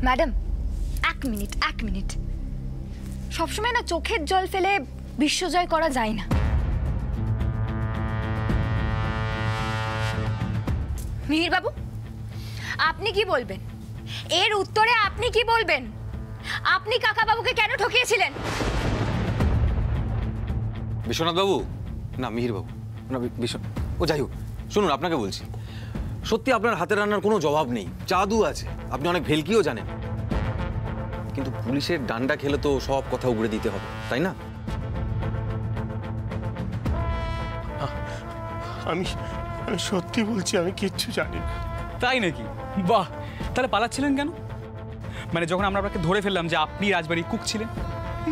Madam এক minute সবসময় না চোখের জল ফেলে বিশ্বজয় করা যায় না। মিহির বাবু, আপনি কি বলবেন? এর উত্তরে আপনি কি বলবেন? আপনি কাকা বাবুকে কেন ঠকিয়েছিলেন? বিশ্বনাথ বাবু না, মিহির বাবু না, ও যাই হোক, শুনুন আপনাকে বলছি, সত্যি আপনার হাতের রান্নার কোনো জবাব নেই, জাদু আছে, আপনি অনেক ভেলকিও জানেন, কিন্তু পুলিশের ডান্ডা খেলে তো সব কথা উগড়ে দিতে হবে, তাই না? আমি সত্যি বলছি, আমি কিচ্ছু জানি না। তাই নাকি? বাহ, তাহলে পালাচ্ছিলেন কেন? মানে যখন আমরা আপনাকে ধরে ফেললাম যে আপনি রাজবাড়ির কুক ছিলেন।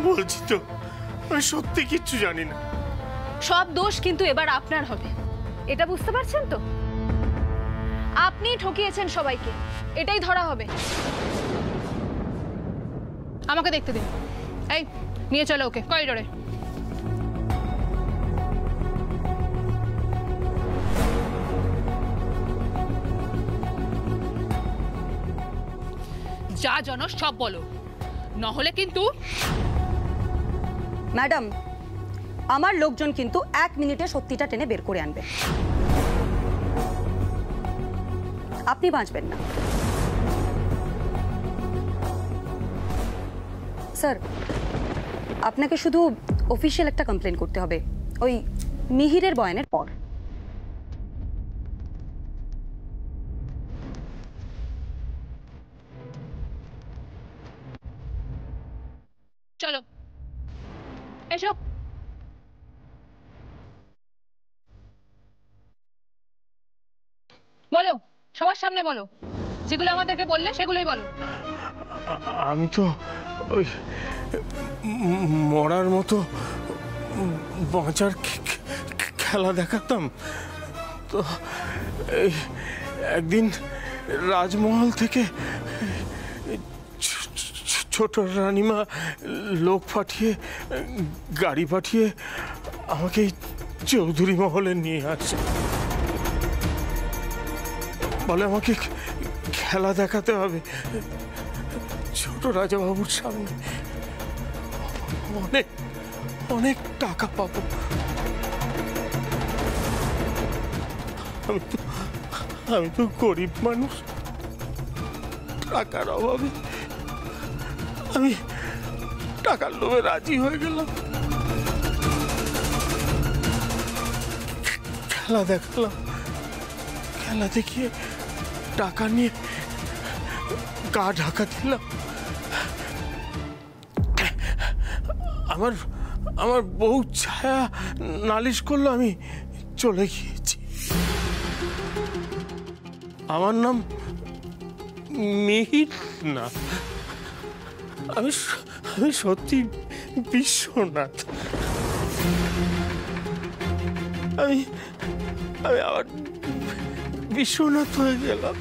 বলছি তো, আমি সত্যি কিচ্ছু জানি না। সব দোষ কিন্তু এবার আপনার হবে, এটা বুঝতে পারছেন তো? আপনি ঠকিয়েছেন সবাইকে, এটাই ধরা হবে। আমাকে দেখতে দিন। এই নিয়ে চলো ওকে করিডোরে। যা জানো সব বলো, নহলে কিন্তু। ম্যাডাম, আমার লোকজন কিন্তু 1 মিনিটে সত্যিটা টেনে বের করে আনবে, আপনি বাঁচবেন না। স্যার, আপনাকে শুধু অফিশিয়াল একটা কমপ্লেন করতে হবে, ওই মিহিরের বয়ানের পর। চলো এসো। বলো, সবার সামনে বলো, যেগুলো আমাদেরকে বললে সেগুলোই বলো। আমি তো ওই মরার মতো বাঁচার খেলা দেখাতাম তো। এই একদিন রাজমহল থেকে ছোট রানীমা লোক পাঠিয়ে, গাড়ি পাঠিয়ে আমাকে চৌধুরী মহলে নিয়ে আসে, বলে আমাকে খেলা দেখাতে হবে ছোট রাজাবাবুর সামনে, অনেক অনেক টাকা পাবো। আমি তো গরিব মানুষ, টাকার অভাবে আমি টাকার লোভে রাজি হয়ে গেলাম, খেলা দেখালাম, খেলা দেখিয়ে টাকা নিয়ে গা ঢাকা দিলাম। আমার বউ ছায়া নালিশ করলো, আমি চলে গিয়েছি। আমার নাম মিহির না, আমি সত্যি বিশ্বনাথ। আমি আবার বিশ্বনাথ হয়ে গেলাম,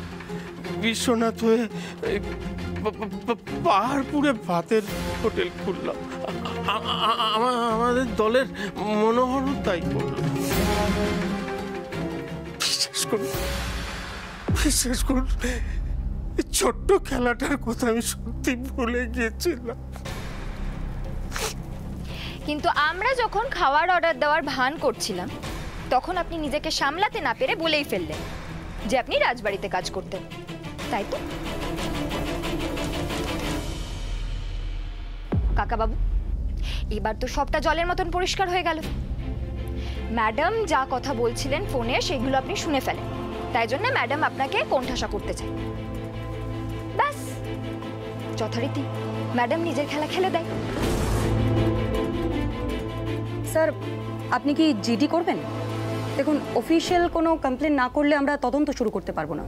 বিশ্বনাথ হয়ে পাহাড়পুরে ভাতের হোটেল খুললাম, আমাদের দলের মনোহর তাই করল। বিশ্বাস করুন ছোট্ট খেলাটার কথা আমি সত্যি ভুলে গিয়েছিলাম। কিন্তু আমরা যখন খাওয়ার অর্ডার দেওয়ার ভান করছিলাম তখন আপনি নিজেকে সামলাতে না পেরে বলেই ফেললেন যে আপনি রাজবাড়িতে কাজ করতেন, তাই তো? কাকা বাবু, এবার তো সবটা জলের মতন পরিষ্কার হয়ে গেল। ম্যাডাম যা কথা বলছিলেন ফোনে সেগুলো আপনি শুনে ফেলেন, তাই জন্য ম্যাডাম আপনাকে কোণঠাসা করতে চায়। ব্যাস, যথারীতি ম্যাডাম নিজের খেলা খেলে দেয়। স্যার, আপনি কি জিডি করবেন? দেখুন, অফিশিয়াল কোনো কমপ্লেন না করলে আমরা তদন্ত শুরু করতে পারবো না।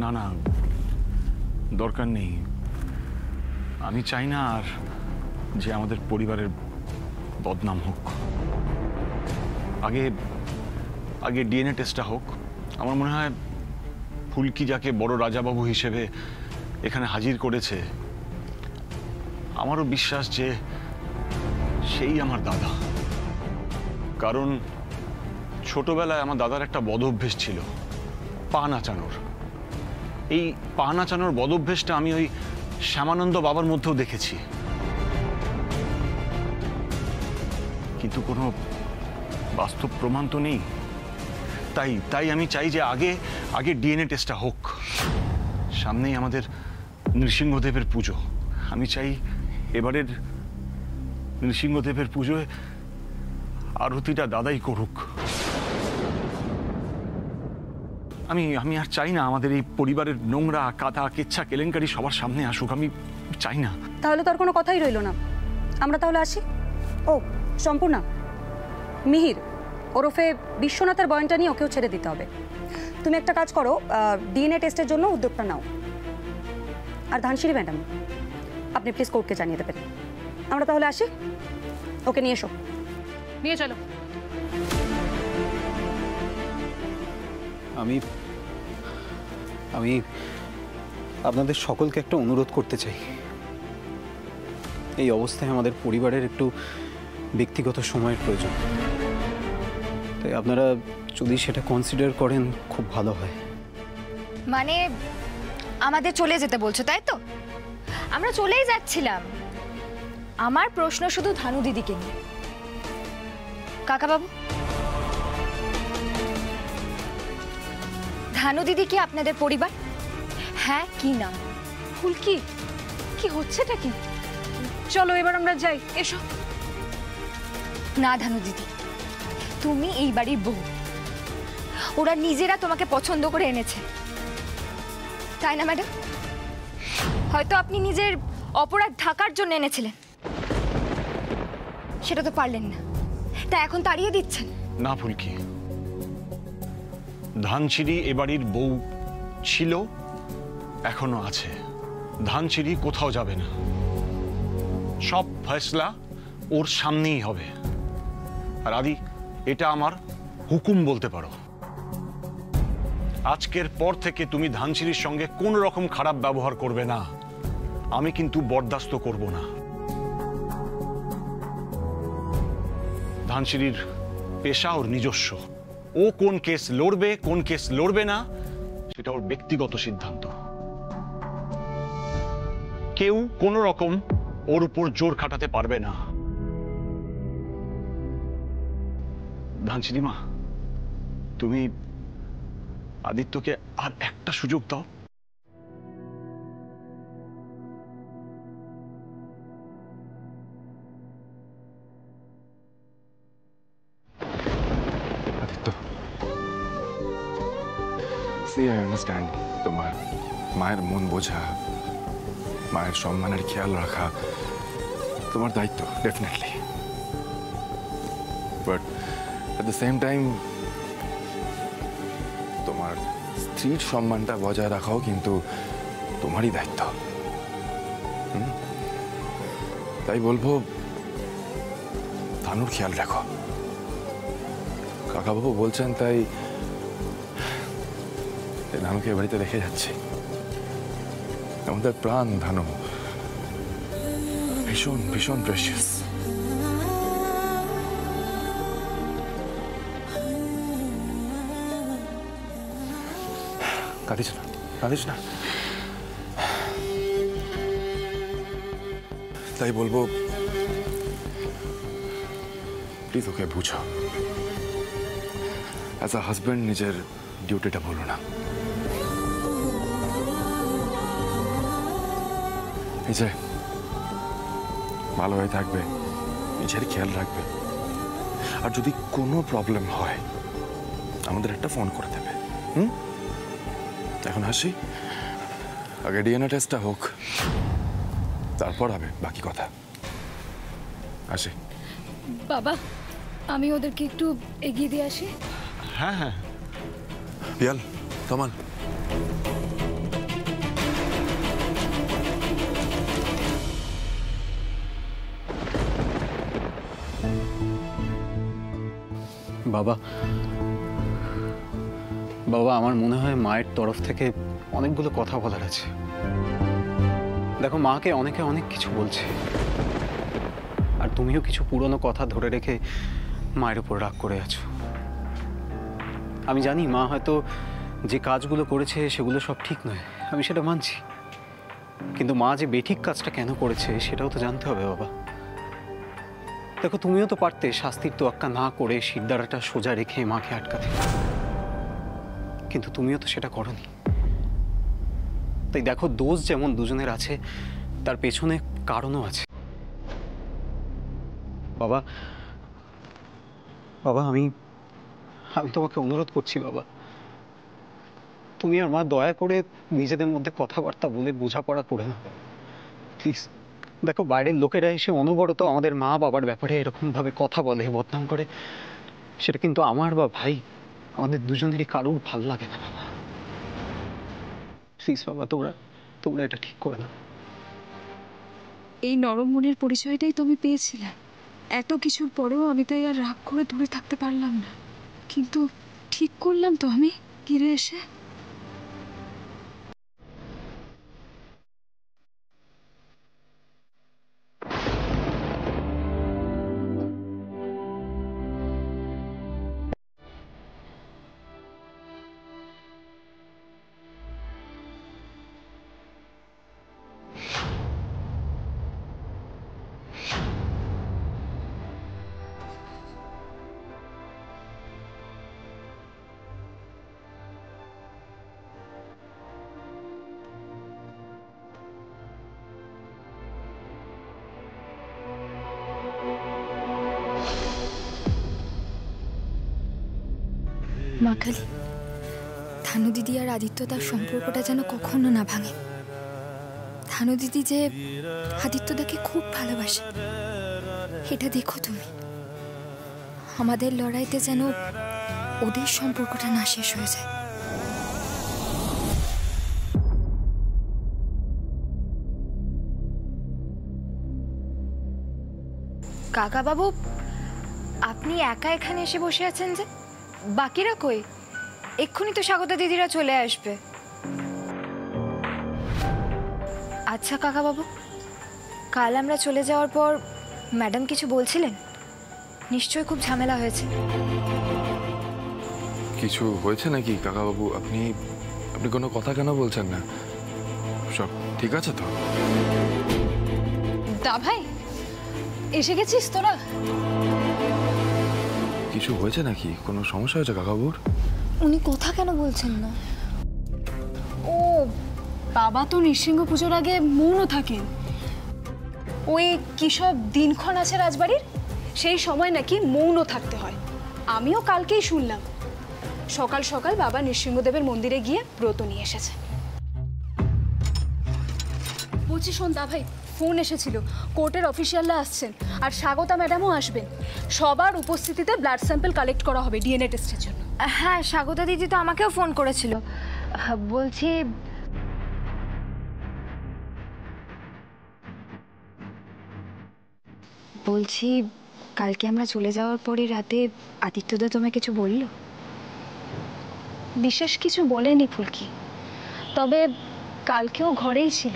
না না, দরকার নেই। আমি চাই না আর যে আমাদের পরিবারের বদনাম হোক। আগে ডিএনএ টেস্টটা হোক। আমার মনে হয় ফুলকি যাকে বড় রাজাবাবু হিসেবে এখানে হাজির করেছে, আমারও বিশ্বাস যে সেই আমার দাদা। কারণ ছোটবেলায় আমার দাদার একটা বদ অভ্যেস ছিল, পা নাচানোর। এই পা নাচানোর বদভ্যেসটা আমি ওই শ্যামানন্দ বাবার মধ্যেও দেখেছি, কিন্তু কোনো বাস্তব প্রমাণ তো নেই। তাই আমি চাই যে আগে ডিএনএ টেস্টটা হোক। সামনেই আমাদের নৃসিংহদেবের পুজো। আমি চাই এবারের নৃসিংহদেবের পুজোয় আরতিটা দাদাই করুক। আমি আর চাই না আমাদের এই পরিবারের নোংরা কাদা কেচ্ছা কেলেঙ্কারি সবার সামনে আসুক। আমি চাই না। তাহলে তো আর কোনো কথাই রইলো না, আমরা তাহলে আসি। ও সম্পূর্ণা, মিহির ওরফে বিশ্বনাথের বয়ানটা নিয়ে ওকেও ছেড়ে দিতে হবে। তুমি একটা কাজ করো, ডিএনএ টেস্টের জন্য উদ্যোগটা নাও। আর ধানসিঁড়ি ম্যাডাম, আপনি প্লিজ কোর্টকে জানিয়ে দেবেন। আমরা তাহলে আসি, ওকে নিয়ে এসো। নিয়ে চলো। আমি আপনাদের সকলকে একটা অনুরোধ করতে চাই। এই অবস্থায় আমাদের পরিবারের একটু ব্যক্তিগত সময়ের প্রয়োজন, তাই আপনারা যদি সেটা কনসিডার করেন খুব ভালো হয়। মানে আমাদের চলে যেতে বলছো, তাই তো? আমরা চলেই যাচ্ছিলাম। আমার প্রশ্ন শুধু ধানু দিদিকে নিয়ে। কাকাবাবু, ধানু দিদি কি আপনাদের পরিবার? হ্যাঁ কি না? ফুলকি, কি হচ্ছেটা কি? চলো এবার আমরা যাই, এসো। না ধানু দিদি, তুমি এই বাড়ির বউ। ওরা নিজেরা তোমাকে পছন্দ করে এনেছে, তাই না ম্যাডাম? হয়তো আপনি নিজের অপরাধ ঢাকার জন্য এনেছিলেন, সেটা তো পারলেন না, তা এখন তাড়িয়ে দিচ্ছেন। না ফুলকি, ধানসিঁড়ি এ বাড়ির বউ ছিল, এখনো আছে। ধানসিঁড়ি কোথাও যাবে না, সব ফয়সলা ওর সামনেই হবে। আর আদি, এটা আমার হুকুম বলতে পারো। আজকের পর থেকে তুমি ধানসিঁড়ির সঙ্গে কোন রকম খারাপ ব্যবহার করবে না, আমি কিন্তু বরদাস্ত করব না। ধানসিঁড়ির পেশা ওর নিজস্ব, ও কোন কেস লড়বে কোন কেস লড়বে না সেটা ওর ব্যক্তিগত সিদ্ধান্ত। কেউ কোন রকম ওর উপর জোর খাটাতে পারবে না। ধানসিঁড়ি মা, তুমি আদিত্যকে আর একটা সুযোগ দাও। আদিত্য, সি আই আন্ডারস্ট্যান্ড তোমার মায়ের মন বোঝা, মায়ের সম্মানের খেয়াল রাখা তোমার দায়িত্ব, definitely. But at the same time তোমার স্ত্রীর সম্মানটা বজায় রাখাও কিন্তু তোমারই দায়িত্ব। তাই বলবো, ধানুর খেয়াল রাখো। কাকাবাবু বলছেন তাই ধানুকে এ বাড়িতে রেখে যাচ্ছি। আমাদের প্রাণ ধানু, ভীষণ ভীষণ প্রেশিয়াস। কাঁদিস না, কাঁদিস না। তাই বলবো, প্লিজ ওকে বুঝো। অ্যাজ আ হাজব্যান্ড নিজের ডিউটিটা ভুলো না। এই যে ভালো হয়ে থাকবে, নিজের খেয়াল রাখবে। আর যদি কোনো প্রবলেম হয় আমাদের একটা ফোন করে দেবে। এখন আসি, আগে ডিএনএ টেস্টটা হোক, তারপর হবে বাকি কথা। আসি। বাবা, আমি ওদেরকে একটু এগিয়ে দিয়ে আসি। হ্যাঁ হ্যাঁ, পিয়াল, কামাল। বাবা, বাবা, আমার মনে হয় মায়ের তরফ থেকে অনেকগুলো কথা বলার আছে। দেখো, মাকে অনেকে অনেক কিছু বলছে, আর তুমিও কিছু পুরনো কথা ধরে রেখে মায়ের উপর রাগ করে আছো। আমি জানি মা হয়তো যে কাজগুলো করেছে সেগুলো সব ঠিক নয়, আমি সেটা মানছি, কিন্তু মা যে বেঠিক কাজটা কেন করেছে সেটাও তো জানতে হবে বাবা। দেখো, তুমিও তো পারতে শাস্তির তোয়াক্কা না করে শিরদাঁড়াটা সোজা রেখে মাকে আটকাতে, কিন্তু তুমিও তো সেটা করনি। তাই দেখো, দোষ যেমন দুজনের আছে, তার পেছনে কারণও আছে। বাবা, বাবা, আমি তোমাকে অনুরোধ করছি বাবা, তুমি আর মা দয়া করে নিজেদের মধ্যে কথাবার্তা বলে বোঝাপড়া করে নাও প্লিজ। দেখো, বাইরের লোকেরা এসে অনবরত আমাদের মা বাবার ব্যাপারে এরকম ভাবে কথা বলে, বদনাম করে, সেটা কিন্তু আমার বা ভাই আমাদের দুজনেরই কারোর ভালো লাগে না বাবা। প্লিজ বাবা, তোমরা এটা ঠিক করে নাও। এই নরম মনের পরিচয়টাই তো আমি পেয়েছিলাম। এত কিছুর পরেও আমি তাই আর রাগ করে দূরে থাকতে পারলাম না। কিন্তু ঠিক করলাম তো আমি ফিরে এসে। মা কালী, থানু দিদি আর আদিত্যদার সম্পর্কটা যেন কখনো না ভাঙে। থানু দিদি যে আদিত্যদাকে খুব ভালোবাসে, এটা দেখো তুমি। আমাদের লড়াইতে যেন ওদের সম্পর্কটা না শেষ হয়ে যায়। কাকা বাবু, আপনি একা এখানে এসে বসে আছেন যে? বাকিরা কই? এক্ষুনি তো স্বাগতা দিদিরা চলে আসবে। আচ্ছা কাকা বাবু, কাল আমরা চলে যাওয়ার পর ম্যাডাম কিছু বলছিলেন? নিশ্চয়ই খুব ঝামেলা হয়েছে। কিছু হয়েছে নাকি কাকাবাবু? আপনি কোনো কথা কেন বলছেন না? সব ঠিক আছে তো? দা ভাই, এসে গেছিস তোরা? কিছু হয়েছে নাকি? কোনো সমস্যা হয়েছে কাকাবাবুর? উনি কথা কেন বলছেন না? ও বাবা তো নৃসিংহ পুজোর আগে মৌনও থাকেন। ওই কি সব দিনক্ষণ আছে রাজবাড়ির, সেই সময় নাকি মৌনও থাকতে হয়। আমিও কালকেই শুনলাম। সকাল সকাল বাবা নৃসিংহদেবের মন্দিরে গিয়ে ব্রত নিয়ে এসেছে। বলছি শোন দা ভাই, ফোন এসেছিল, কোর্টের অফিসিয়ালরা আসছেন আর স্বাগতা ম্যাডামও আসবেন। সবার উপস্থিতিতে ব্লাড স্যাম্পল কালেক্ট করা হবে ডিএনএ টেস্টের জন্য। হ্যাঁ, স্বাগতা দিদি তো আমাকেও ফোন করেছিল। বলছি কালকে আমরা চলে যাওয়ার পরে রাতে আদিত্যদা তোমায় কিছু বললো? বিশেষ কিছু বলেনি ফুলকি, তবে কালকেও ঘরেই ছিল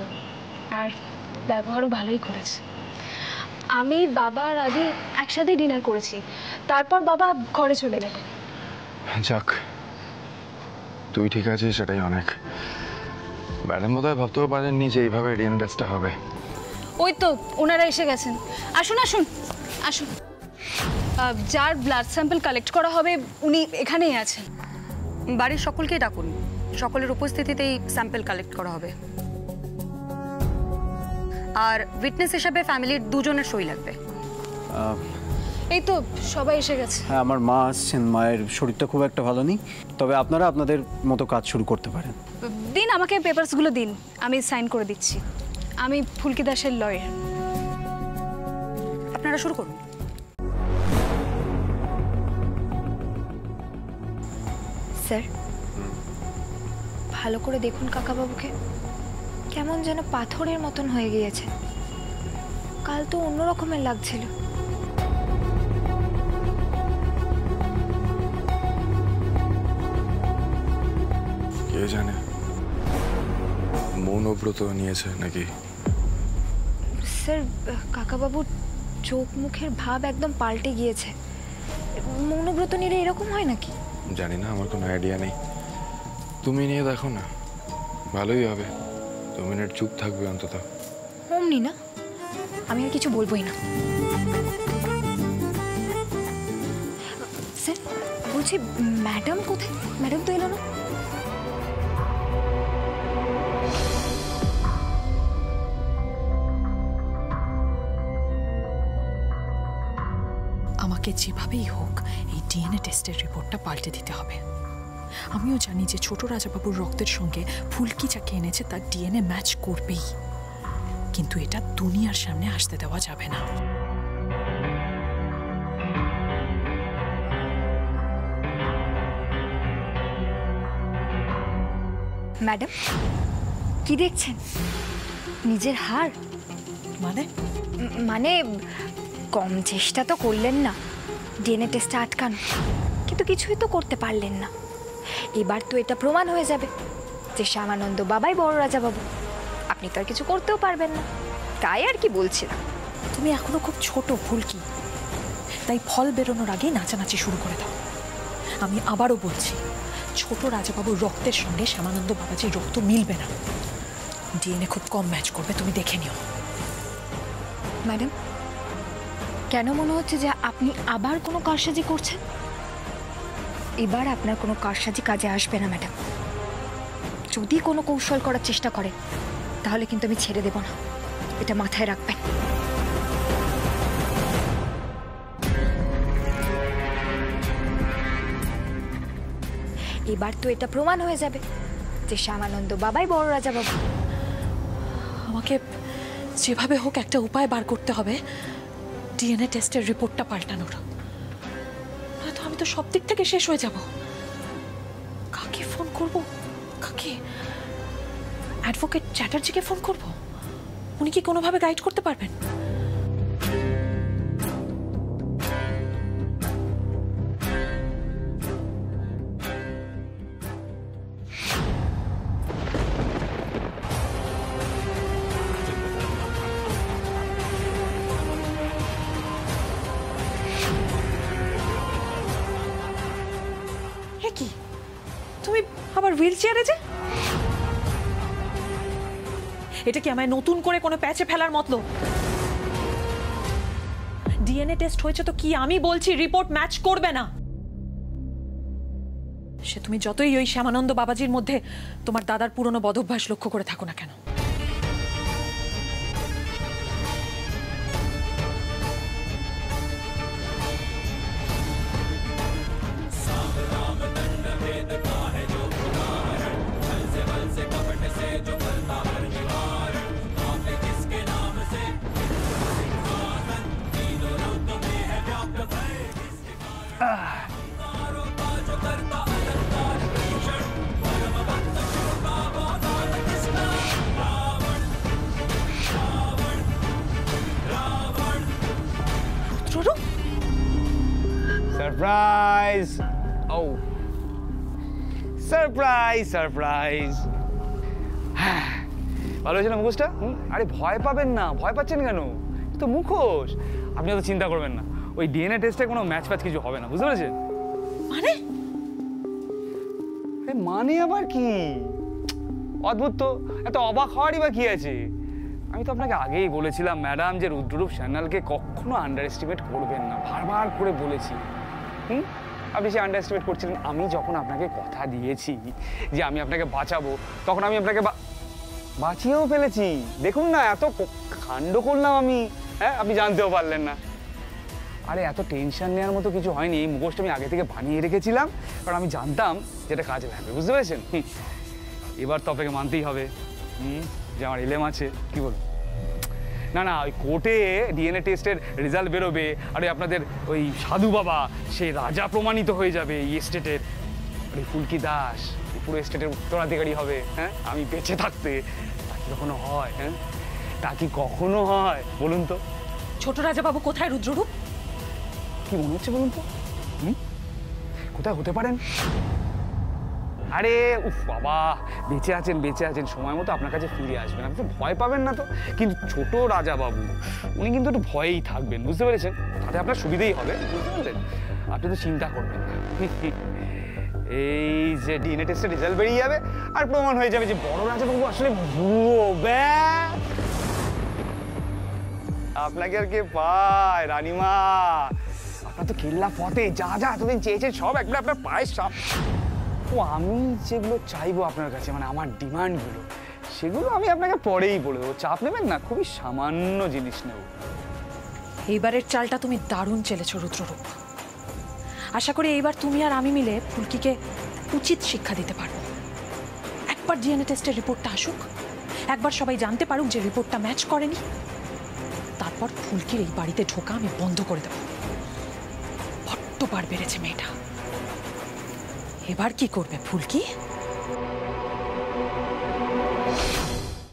আর ব্যবহারও ভালোই করেছে। আমি বাবা আর আদি একসাথে ডিনার করেছি, তারপর বাবা ঘরে চলে গেলেন। যাক, তুই ঠিক আছিস, সেটাই অনেক। ম্যাডাম বোধহয় ভাবতেও পারেননি যে এইভাবে ডিএনএ টেস্টটা হবে। ওই তো ওনারা এসে গেছেন। আসুন আসুন আসুন। যার ব্লাড স্যাম্পল কালেক্ট করা হবে উনি এখানেই আছেন। বাড়ির সকলকেই ডাকুন, সকলের উপস্থিতিতেই স্যাম্পল কালেক্ট করা হবে। আর উইটনেস হিসাবে ফ্যামিলির দুজনের সই লাগবে। এই তো সবাই এসে গেছে। হ্যাঁ, আমার মা আসছেন, মায়ের শরীরটা খুব একটা ভালো নেই, তবে আপনারা আপনাদের মতো কাজ শুরু করতে পারেন। দিন আমাকে পেপারসগুলো দিন, আমি সাইন করে দিচ্ছি। আমি ফুলকি দাসের লয়ার। আপনারা শুরু করুন। স্যার, ভালো করে দেখুন কাকাবাবুকে, কেমন যেন পাথরের মতন হয়ে গিয়েছে। কাল তো অন্য রকমের লাগছিল। কে জানে, মৌনব্রত নিয়েছে নাকি? স্যার, কাকাবাবুর চোখ মুখের ভাব একদম পাল্টে গিয়েছে। মৌনব্রত নিলে এরকম হয় নাকি? জানি না, আমার কোনো আইডিয়া নেই। তুমি নিয়ে দেখো না, ভালোই হবে। 2 মিনিট চুপ থাকবে অন্তত। অমনি না, আমি আর কিছু বলবোই না। স্যার বলছি, ম্যাডাম কোথায়? ম্যাডাম তো এলো না। আমাকে যেভাবেই হোক এই ডিএনএ টেস্টের রিপোর্টটা পাল্টে দিতে হবে। আমিও জানি যে ছোট রাজাবাবুর রক্তের সঙ্গে ফুলকি যাকে এনেছে তার ডিএনএ ম্যাচ করবেই, কিন্তু এটা দুনিয়ার সামনে আসতে দেওয়া যাবে না। ম্যাডাম কি দেখছেন? নিজের হার? মানে কম চেষ্টা তো করলেন না ডিএনএ টেস্টটা আটকানো, কিন্তু কিছুই তো করতে পারলেন না। এবার তো এটা প্রমাণ হয়ে যাবে যে শ্যামানন্দ বাবাই বড় রাজা বাবু। আপনি তো আর কিছু করতেও পারবেন না, তাই আর কি বলছিলাম। তুমি এখনো খুব ছোট ফুলকি, তাই ফল বেরোনোর আগেই নাচানাচি শুরু করে দাও। আমি আবারও বলছি, ছোট রাজাবাবুর রক্তের সঙ্গে শ্যামানন্দ বাবাজির রক্ত মিলবে না। ডিএনএ খুব কম ম্যাচ করবে, তুমি দেখে নিও। ম্যাডাম কেন মনে হচ্ছে যে আপনি আবার কোনো কারসাজি করছেন? এবার আপনার কোনো কারসাজি কাজে আসবে না ম্যাডাম। যদি কোনো কৌশল করার চেষ্টা করেন তাহলে কিন্তু আমি ছেড়ে দেব না, এটা মাথায় রাখবেন। এবার তো এটা প্রমাণ হয়ে যাবে যে শ্যামানন্দ বাবাই বড় রাজা বাবু। আমাকে যেভাবে হোক একটা উপায় বার করতে হবে ডিএনএ টেস্টের রিপোর্টটা পাল্টানোর, নয়তো আমি তো সব দিক থেকে শেষ হয়ে যাব। কাকে ফোন করব? কাকে? অ্যাডভোকেট চ্যাটার্জিকে ফোন করব? উনি কি কোনোভাবে গাইড করতে পারবেন? কি তুমি আবার হুইল চেয়ারে যে? এটা কি আমায় নতুন করে কোনো প্যাচে ফেলার মতলব? ডিএনএ টেস্ট হয়েছে তো কি আমি বলছি রিপোর্ট ম্যাচ করবে না। সে তুমি যতই ওই শ্যামানন্দ বাবাজির মধ্যে তোমার দাদার পুরনো বদভ্যাস লক্ষ্য করে থাকো না কেন। সারপ্রাইজ! ও সারপ্রাইজ সারপ্রাইজ! হ্যাঁ, ভালো হয়েছে না মুখোশটা? আরে ভয় পাবেন না, ভয় পাচ্ছেন কেন? তো মুখোশ, আপনি অত চিন্তা করবেন না। ওই ডিএনএ টেস্টে কোনো ম্যাচ ফ্যাচ কিছু হবে না, বুঝতে পেরেছেন? মানে? মানে আবার কি? অদ্ভুত তো, এত অবাক হওয়ারই বা কি আছে? আমি তো আপনাকে আগেই বলেছিলাম ম্যাডাম যে রুদ্ররূপ সান্যালকে কখনো আন্ডার এস্টিমেট করবেন না, বারবার করে বলেছি। আপনি সে আন্ডার এস্টিমেট করছিলেন। আমি যখন আপনাকে কথা দিয়েছি যে আমি আপনাকে বাঁচাবো, তখন আমি আপনাকে বাঁচিয়েও ফেলেছি। দেখুন না, এত কাণ্ড করলাম আমি, হ্যাঁ, আপনি জানতেও পারলেন না। আরে এত টেনশন নেওয়ার মতো কিছু হয়নি। এই মুখোশটা আমি আগে থেকে বানিয়ে রেখেছিলাম, কারণ আমি জানতাম যেটা কাজে লাগবে, বুঝতে পেরেছেন? এবার তো আপনাকে মানতেই হবে যে আমার এলেম আছে, কি বলবো? না না, ওই কোর্টে ডিএনএ টেস্টের রেজাল্ট বেরোবে, আর ওই আপনাদের ওই সাধু বাবা সে রাজা প্রমাণিত হয়ে যাবে এই এস্টেটের। আর এই ফুলকি দাস এই পুরো এস্টেটের উত্তরাধিকারী হবে। হ্যাঁ, আমি বেঁচে থাকতে। তা কি কখনো হয়? হ্যাঁ, তা কি কখনো হয় বলুন তো? ছোট রাজাবাবু কোথায় রুদ্ররূপ? কি মনে হচ্ছে বলুন তো? কোথায় হতে পারেন? আরে উফ বাবা, বেঁচে আছেন, বেঁচে আছেন, সময় মতো আপনার কাছে ফিরে আসবেন। আপনি তো ভয় পাবেন না তো। কিন্তু ছোট রাজা বাবু উনি কিন্তু একটু ভয়েই থাকবেন, বুঝতে পেরেছেন? তাতে আপনার সুবিধেই হবে, বুঝতে পারলেন? আপনি তো চিন্তা করবেন না। এই যে ডিএনএ টেস্টের রেজাল্ট বেরিয়ে যাবে আর প্রমাণ হয়ে যাবে যে বড় রাজাবাবু আসলে ভুয়ো। ব্যাস, আপনাকে আর কে পায় রানীমা? আপনার তো কেল্লা ফতে, যা যা এতদিন চেয়েছেন সব একবার আপনার পায়ের সাপ। ও আমি যেগুলো চাইবো আপনার কাছে, মানে আমার ডিমান্ডগুলো, সেগুলো আমি আপনাকে পরেই বলে দেবো। চাপ নেবেন না, খুবই সামান্য জিনিস নেব। এইবারের চালটা তুমি দারুণ চেলেছো রুদ্ররূপ। আশা করি এইবার তুমি আর আমি মিলে ফুলকিকে উচিত শিক্ষা দিতে পারবো। একবার ডিএনএ টেস্টের রিপোর্টটা আসুক, একবার সবাই জানতে পারুক যে রিপোর্টটা ম্যাচ করেনি, তারপর ফুলকির এই বাড়িতে ঢোকা আমি বন্ধ করে দেবো। বড্ড বার বেড়েছে মেয়েটা। এবার কি করবে ফুলকি?